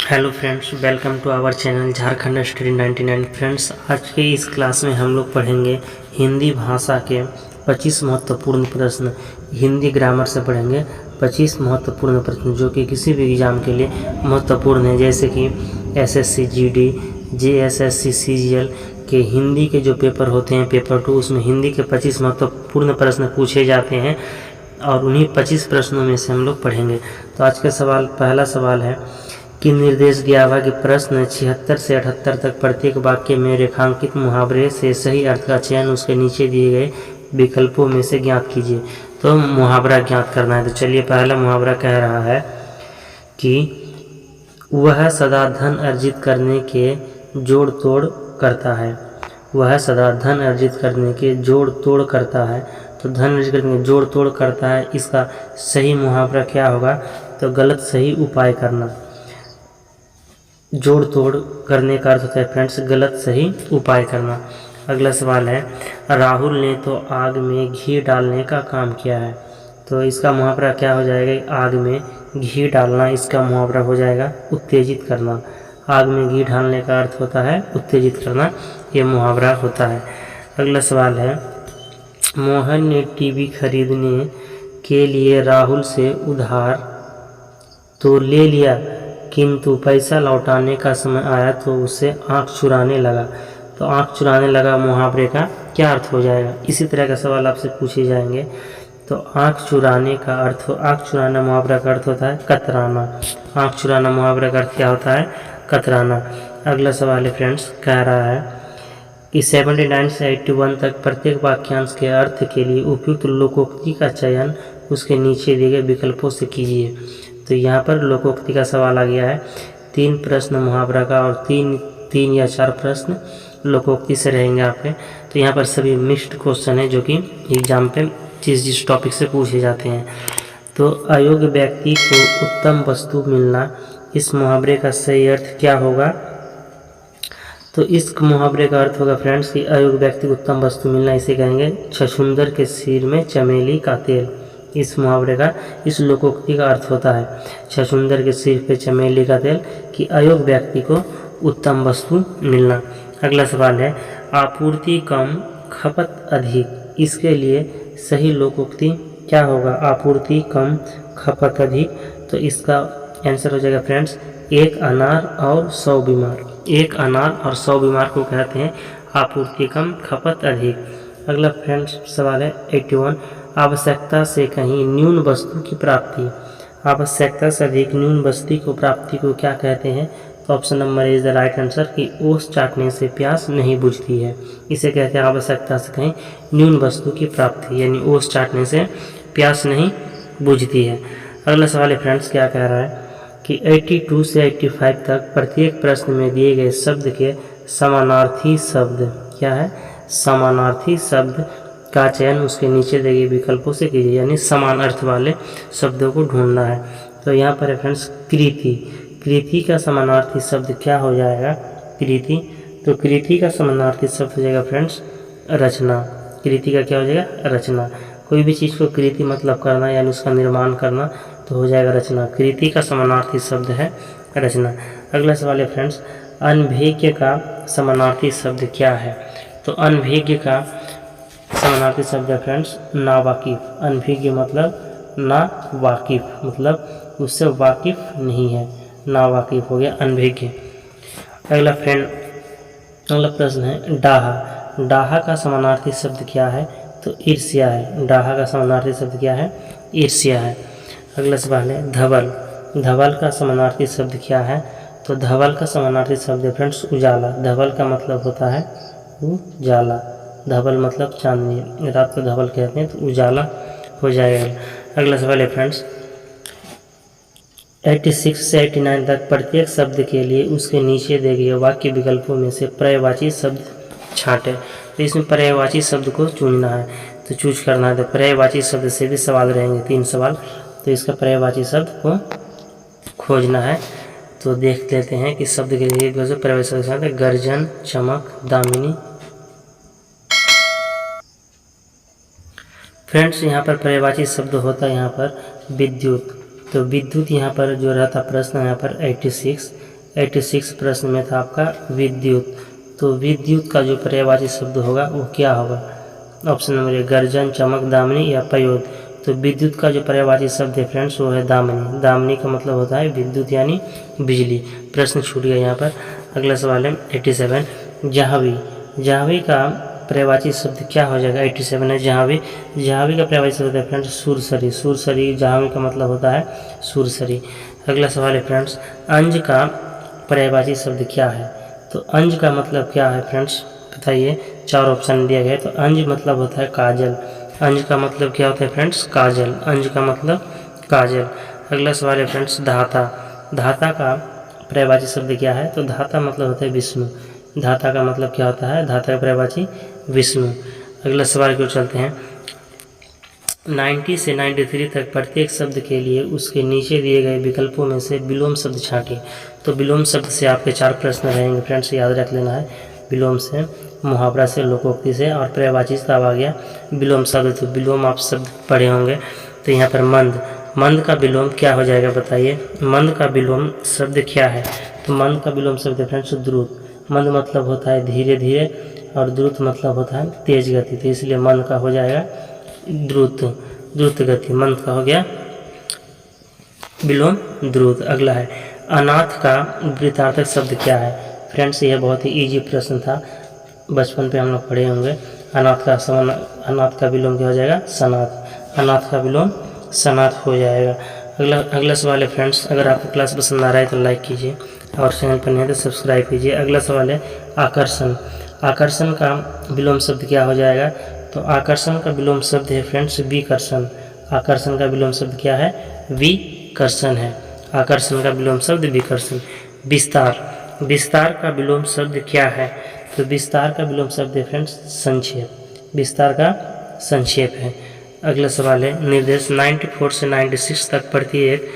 Hello friends, welcome to our channel Jharkhand study 99। Friends, आज के इस क्लास में हम लोग पढ़ेंगे हिंदी भाषा के 25 महत्वपूर्ण प्रश्न। हिंदी ग्रामर से पढ़ेंगे 25 महत्वपूर्ण प्रश्न जो कि किसी भी एग्ज़ाम के लिए महत्वपूर्ण है, जैसे कि एसएससी जीडी, जेएसएससी सीजीएल के हिंदी के जो पेपर होते हैं पेपर 2, उसमें हिंदी के 25 महत्वपूर्ण प्रश्न पूछे जाते हैं और उन्हीं 25 प्रश्नों में से हम लोग पढ़ेंगे। तो आज का सवाल, पहला सवाल है कि निर्देश दिया हुआ कि प्रश्न 76 से 78 तक प्रत्येक वाक्य में रेखांकित मुहावरे से सही अर्थ का चयन उसके नीचे दिए गए विकल्पों में से ज्ञात कीजिए। तो मुहावरा ज्ञात करना है। तो चलिए, पहला मुहावरा कह रहा है कि वह सदा धन अर्जित करने के जोड़ तोड़ करता है। वह सदा धन अर्जित करने के जोड़ तोड़ करता है। तो धन अर्जित करने के जोड़ तोड़ करता है, इसका सही मुहावरा क्या होगा? तो गलत सही उपाय करना। जोड़ तोड़ करने का अर्थ होता है फ्रेंड्स गलत सही उपाय करना। अगला सवाल है, राहुल ने तो आग में घी डालने का काम किया है। तो इसका मुहावरा क्या हो जाएगा? आग में घी डालना, इसका मुहावरा हो जाएगा उत्तेजित करना। आग में घी डालने का अर्थ होता है उत्तेजित करना, ये मुहावरा होता है। अगला सवाल है, मोहन ने टीवी खरीदने के लिए राहुल से उधार तो ले लिया, किंतु पैसा लौटाने का समय आया तो उसे आँख चुराने लगा। तो आँख चुराने लगा मुहावरे का क्या अर्थ हो जाएगा? इसी तरह का सवाल आपसे पूछे जाएंगे। तो आँख चुराने का अर्थ, आँख चुराना मुहावरा का अर्थ होता है कतराना। आँख चुराना मुहावरा का अर्थ क्या होता है? कतराना। अगला सवाल है फ्रेंड्स, कह रहा है कि 79 से 81 तक प्रत्येक वाक्यांश के अर्थ के लिए उपयुक्त लोकोक्ति का चयन उसके नीचे दिए गए विकल्पों से कीजिए। तो यहाँ पर लोकोक्ति का सवाल आ गया है। 3 प्रश्न मुहावरा का और 3 या 4 प्रश्न लोकोक्ति से रहेंगे आपके। तो यहाँ पर सभी मिक्स्ड क्वेश्चन है जो कि एग्जाम पे जिस टॉपिक से पूछे जाते हैं। तो अयोग्य व्यक्ति को उत्तम वस्तु मिलना, इस मुहावरे का सही अर्थ क्या होगा? तो इस मुहावरे का अर्थ होगा फ्रेंड्स कि अयोग्य व्यक्ति को उत्तम वस्तु मिलना, इसे कहेंगे छछूंदर के सिर में चमेली का तेल। इस मुहावरे का, इस लोकोक्ति का अर्थ होता है छछूंदर के सिर पे चमेली का तेल, कि अयोग्य व्यक्ति को उत्तम वस्तु मिलना। अगला सवाल है, आपूर्ति कम खपत अधिक, इसके लिए सही लोकोक्ति क्या होगा? आपूर्ति कम खपत अधिक। तो इसका आंसर हो जाएगा फ्रेंड्स, एक अनार और 100 बीमार। एक अनार और 100 बीमार को कहते हैं आपूर्ति कम खपत अधिक। अगला फ्रेंड्स सवाल है 81, आवश्यकता से कहीं न्यून वस्तु की प्राप्ति। आवश्यकता से अधिक न्यून वस्तु को प्राप्ति को क्या कहते हैं? तो option number is the right answer, कि ओस चाटने से प्यास नहीं बुझती है। इसे कहते हैं आवश्यकता से कहीं न्यून वस्तु की प्राप्ति, यानी ओस चाटने से प्यास नहीं बुझती है। अगला सवाल है फ्रेंड्स, क्या कह रहा है कि 82 से 85 तक प्रत्येक प्रश्न में दिए गए शब्द के समानार्थी शब्द क्या है? समानार्थी शब्द का चयन उसके नीचे दिए गए विकल्पों से कीजिए, यानी समान अर्थ वाले शब्दों को ढूंढना है। तो यहाँ पर है फ्रेंड्स कृति। कृति का समानार्थी शब्द क्या हो जाएगा? कृति। तो कृति का समानार्थी शब्द हो जाएगा फ्रेंड्स रचना। कृति का क्या हो जाएगा? रचना। कोई भी चीज़ को कृति मतलब करना, यानी उसका निर्माण करना, तो हो जाएगा रचना। कृति का समानार्थी शब्द है रचना। अगला सवाल है फ्रेंड्स, अनभिज्ञ का समानार्थी शब्द क्या है? तो अनभिज्ञ का समानार्थी शब्द है फ्रेंड्स नावाकिफ। अनभिज्ञ मतलब ना वाकिफ, मतलब उससे वाकिफ नहीं है, नावाकिफ हो गया अनभिज्ञ। अगला प्रश्न है डाहा। डाहा का समानार्थी शब्द क्या है? तो ईर्ष्या है। डाहा का समानार्थी शब्द क्या है? ईर्ष्या है। अगला सवाल है धवल। धवल का समानार्थी शब्द क्या है? तो धवल का समानार्थी शब्द है फ्रेंड्स उजाला। धवल का मतलब होता है उजाला। धवल मतलब चांदनी, रात को धवल कहते हैं, तो उजाला हो जाएगा। अगला सवाल है फ्रेंड्स, 86 से 89 तक प्रत्येक शब्द के लिए उसके नीचे दिए गए वाक्य विकल्पों में से पर्यायवाची शब्द छांटे। तो इसमें पर्यायवाची शब्द को चुनना है, तो चूज करना है। तो पर्यायवाची शब्द से भी सवाल रहेंगे 3 सवाल, तो इसका पर्यायवाची शब्द को खोजना है। तो देख लेते हैं कि शब्द के लिए पर्यायवाची शब्द है गर्जन, चमक, दामिनी। फ्रेंड्स यहाँ पर पर्यायवाची शब्द होता है यहाँ पर विद्युत। तो विद्युत यहाँ पर जो रहता प्रश्न यहाँ पर 86 86 प्रश्न में था आपका विद्युत। तो विद्युत का जो पर्यायवाची शब्द होगा वो क्या होगा? ऑप्शन नंबर ए गर्जन, चमक, दामिनी या पयोद। तो विद्युत का जो पर्यायवाची शब्द है फ्रेंड्स वो है दामिनी। दामिनी का मतलब होता है विद्युत यानी बिजली। प्रश्न छूट गया यहाँ पर। अगला सवाल है 87 जाहवी। जाहवी का पर्यायवाची शब्द क्या हो जाएगा? 87 है जाहवी। जाहवी का पर्यायवाची शब्द है फ्रेंड्स सुरसरी। सुरसरी जाहवी का मतलब होता है सुरसरी। अगला सवाल है फ्रेंड्स अंज का पर्यायवाची शब्द क्या है? तो अंज का मतलब क्या है फ्रेंड्स बताइए। 4 ऑप्शन दिया गया है। तो अंज मतलब होता है काजल। अंज का मतलब क्या होता है फ्रेंड्स? काजल। अंज का मतलब काजल। अगला सवाल है फ्रेंड्स धाता। धाता का पर्यायवाची शब्द क्या है? तो धाता मतलब होता है विष्णु। धाता का मतलब क्या होता है? धाता का पर्यायवाची विष्णु। अगला सवाल की ओर चलते हैं। 90 से 93 तक प्रत्येक शब्द के लिए उसके नीचे दिए गए विकल्पों में से विलोम शब्द छांटिए। तो विलोम शब्द से आपके 4 प्रश्न रहेंगे फ्रेंड्स, याद रख लेना है। विलोम से, मुहावरा से, लोकोक्ति से और पर्यायवाची से आ गया विलोम शब्द। तो विलोम आप शब्द पढ़े होंगे। तो यहाँ पर मंद, मंद का विलोम क्या हो जाएगा बताइए? मंद का विलोम शब्द क्या है? तो मंद का विलोम शब्द है फ्रेंड्स द्रुत। मंद मतलब होता है धीरे धीरे और द्रुत मतलब होता है तेज गति। तो इसलिए मंद का हो जाएगा द्रुत, द्रुत गति। मंद का हो गया विलोम द्रुत। अगला है अनाथ का वृत्तार्थक शब्द क्या है? फ्रेंड्स यह बहुत ही इजी प्रश्न था, बचपन पे हम लोग पढ़े होंगे। अनाथ का विलोम क्या हो जाएगा? सनाथ। अनाथ का विलोम सनाथ हो जाएगा। अगला सवाल है फ्रेंड्स, अगर आपको क्लास पसंद आ रहा है तो लाइक कीजिए और चैनल पर नहीं है तो सब्सक्राइब कीजिए। अगला सवाल है आकर्षण। आकर्षण का विलोम शब्द क्या हो जाएगा? तो आकर्षण का विलोम शब्द है फ्रेंड्स विकर्षण। आकर्षण का विलोम शब्द क्या है? विकर्षण है। आकर्षण का विलोम शब्द विकर्षण। विस्तार। विस्तार का विलोम शब्द क्या है? तो विस्तार का विलोम शब्द है फ्रेंड्स संक्षेप। विस्तार का संक्षेप है। अगला सवाल है निर्देश। 94 से 96 तक प्रत्येक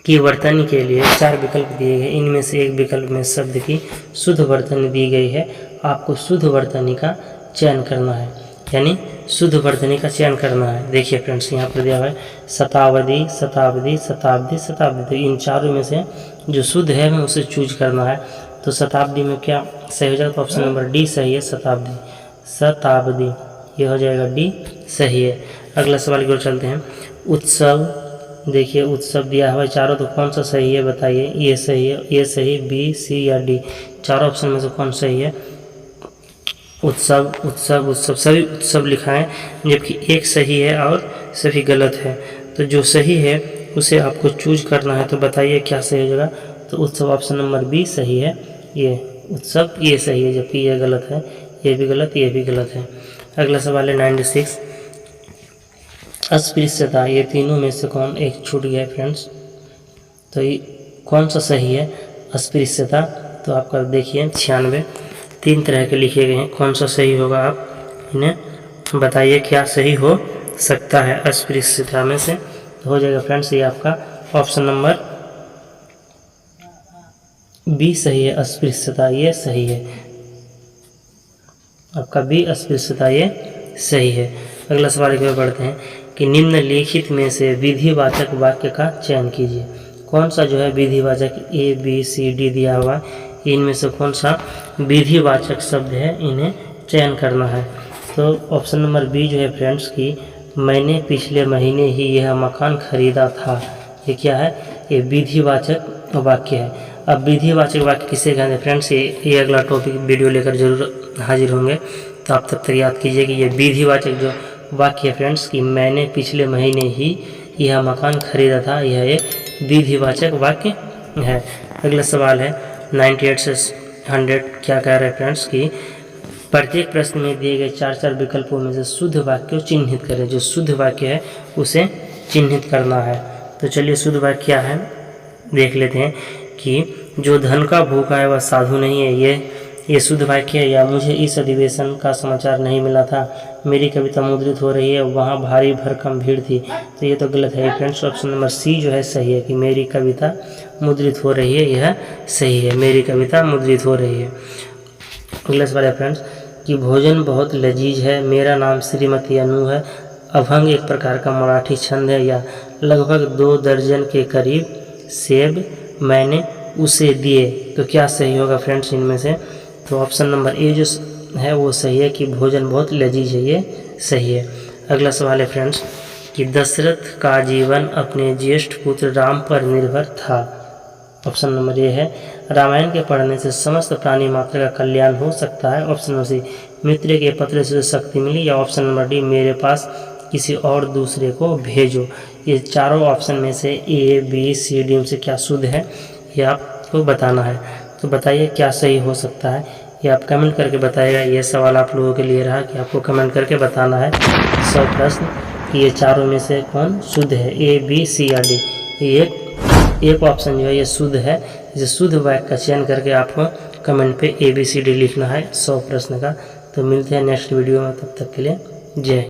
की वर्तनी के लिए 4 विकल्प दिए गए। इनमें से एक विकल्प में शब्द की शुद्ध वर्तनी दी गई है। आपको शुद्ध वर्तनी का चयन करना है, यानी शुद्ध वर्तनी का चयन करना है। देखिए फ्रेंड्स यहाँ पर दिया हुआ है शताब्दी, शताब्दी, शताब्दी, शताब्दी। तो इन चारों में से जो शुद्ध है हमें उसे चूज करना है। तो शताब्दी में क्या सही हो जाएगा? तो ऑप्शन नंबर डी सही है, शताब्दी। शताब्दी ये हो जाएगा डी सही है। अगला सवाल की ओर चलते हैं। उत्सव। देखिए उत्सव दिया हुआ है चारों, तो कौन सा सही है बताइए? ये सही है, ये सही, बी, सी या डी। चारों ऑप्शन में से कौन सही है? उत्सव, उत्सव, उत्सव। सभी उत्सव लिखा है, जबकि एक सही है और सभी गलत है। तो जो सही है उसे आपको चूज करना है। तो बताइए क्या सही हो जाएगा? तो उत्सव ऑप्शन नंबर बी सही है। ये उत्सव ये सही है, जबकि ये गलत है, ये भी गलत, ये भी गलत है। अगला सवाल है 96 अस्पृश्यता। ये तीनों में से कौन एक छूट गया है फ्रेंड्स? तो ये कौन सा सही है? अस्पृश्यता। तो आपका देखिए 96 3 तरह के लिखे गए हैं, कौन सा सही होगा? आप इन्हें बताइए क्या सही हो सकता है अस्पृश्यता में से? तो हो जाएगा फ्रेंड्स ये आपका ऑप्शन नंबर बी सही है, अस्पृश्यता ये सही है। आपका बी अस्पृश्यता ये सही है। अगला सवाल की ओर बढ़ते हैं कि निम्नलिखित में से विधिवाचक वाक्य का चयन कीजिए। कौन सा जो है विधिवाचक? ए, बी, सी, डी दिया हुआ, इनमें से कौन सा विधिवाचक शब्द है इन्हें चयन करना है। तो ऑप्शन नंबर बी जो है फ्रेंड्स कि मैंने पिछले महीने ही यह मकान खरीदा था, ये क्या है? ये विधिवाचक वाक्य है। अब विधिवाचक वाक्य किसे कहते हैं फ्रेंड्स? ये अगला टॉपिक वीडियो लेकर जरूर हाजिर होंगे, तो आप तब तक याद कीजिए कि ये विधिवाचक जो वाक्य है फ्रेंड्स कि मैंने पिछले महीने ही यह मकान खरीदा था, यह एक विधिवाचक वाक्य है। अगला सवाल है 98 से 100 क्या कह रहे हैं फ्रेंड्स कि प्रत्येक प्रश्न में दिए गए 4 विकल्पों में से शुद्ध वाक्य को चिन्हित करें। जो शुद्ध वाक्य है उसे चिन्हित करना है। तो चलिए शुद्ध वाक्य क्या है देख लेते हैं कि जो धन का भूखा है वह साधु नहीं है, ये शुद्ध वाक्य है। या मुझे इस अधिवेशन का समाचार नहीं मिला था, मेरी कविता मुद्रित हो रही है, वहाँ भारी भरकम भीड़ थी। तो ये तो गलत है फ्रेंड्स। ऑप्शन नंबर सी जो है सही है कि मेरी कविता मुद्रित हो रही है, यह सही है, मेरी कविता मुद्रित हो रही है। अगला सवाल है फ्रेंड्स कि भोजन बहुत लजीज है, मेरा नाम श्रीमती अनु है। अभंग एक प्रकार का मराठी छंद है, या लगभग 2 दर्जन के करीब सेब मैंने उसे दिए। तो क्या सही होगा फ्रेंड्स इनमें से? तो ऑप्शन नंबर ए जो है वो सही है कि भोजन बहुत लजीज है, ये सही है। अगला सवाल है फ्रेंड्स कि दशरथ का जीवन अपने ज्येष्ठ पुत्र राम पर निर्भर था। ऑप्शन नंबर ए है रामायण के पढ़ने से समस्त प्राणी मात्र का कल्याण हो सकता है। ऑप्शन नंबर सी मित्र के पत्र से शक्ति मिली, या ऑप्शन नंबर डी मेरे पास किसी और दूसरे को भेजो। ये चारों ऑप्शन में से ए बी सी डी में से क्या शुद्ध है ये आपको बताना है। तो बताइए क्या सही हो सकता है, ये आप कमेंट करके बताइएगा। ये सवाल आप लोगों के लिए रहा कि आपको कमेंट करके बताना है 100 प्रश्न कि ये चारों में से कौन शुद्ध है, ए बी सी या डी। एक ऑप्शन जो है ये शुद्ध है। इसे शुद्ध वाक्य का चयन करके आपको कमेंट पे ABCD लिखना है 100 प्रश्न का। तो मिलते हैं नेक्स्ट वीडियो में, तब तक के लिए जय।